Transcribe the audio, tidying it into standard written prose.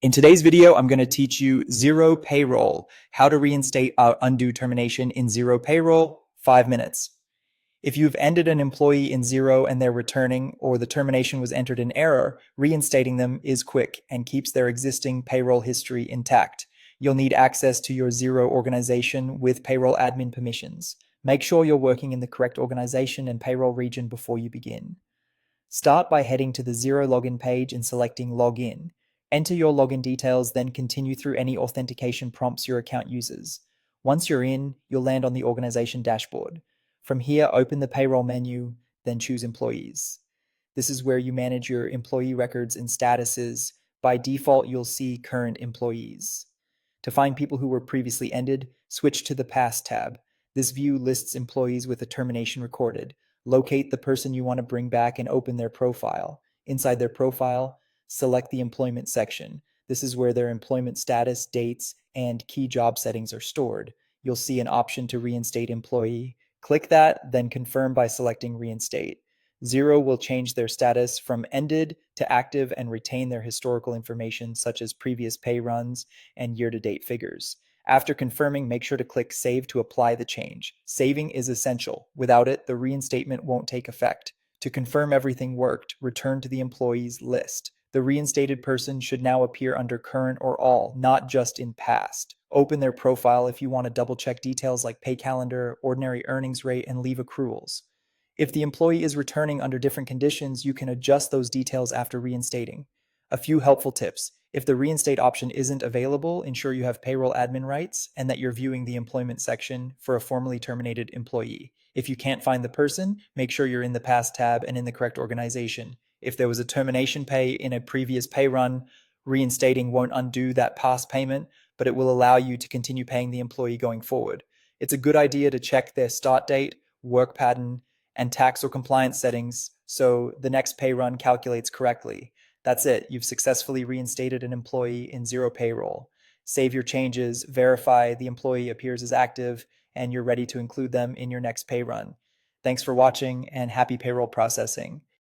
In today's video, I'm going to teach you Xero Payroll, how to reinstate undo termination in Xero Payroll, 5 minutes. If you've ended an employee in Xero and they're returning, or the termination was entered in error, reinstating them is quick and keeps their existing payroll history intact. You'll need access to your Xero organization with payroll admin permissions. Make sure you're working in the correct organization and payroll region before you begin. Start by heading to the Xero login page and selecting Login. Enter your login details, then continue through any authentication prompts your account uses. Once you're in, you'll land on the organization dashboard. From here, open the payroll menu, then choose Employees. This is where you manage your employee records and statuses. By default, you'll see Current Employees. To find people who were previously ended, switch to the Past tab. This view lists employees with a termination recorded. Locate the person you want to bring back and open their profile. Inside their profile, select the employment section. This is where their employment status, dates, and key job settings are stored. You'll see an option to reinstate employee. Click that, then confirm by selecting reinstate. Xero will change their status from ended to active and retain their historical information such as previous pay runs and year-to-date figures. After confirming, make sure to click Save to apply the change. Saving is essential. Without it, the reinstatement won't take effect. To confirm everything worked, return to the employees list. The reinstated person should now appear under current or all, not just in past. Open their profile if you want to double-check details like pay calendar, ordinary earnings rate, and leave accruals. If the employee is returning under different conditions, you can adjust those details after reinstating. A few helpful tips. If the reinstate option isn't available, ensure you have payroll admin rights and that you're viewing the employment section for a formally terminated employee. If you can't find the person, make sure you're in the Past tab and in the correct organization. If there was a termination pay in a previous pay run, reinstating won't undo that past payment, but it will allow you to continue paying the employee going forward. It's a good idea to check their start date, work pattern, and tax or compliance settings so the next pay run calculates correctly. That's it. You've successfully reinstated an employee in Xero Payroll. Save your changes, verify the employee appears as active, and you're ready to include them in your next pay run. Thanks for watching and happy payroll processing.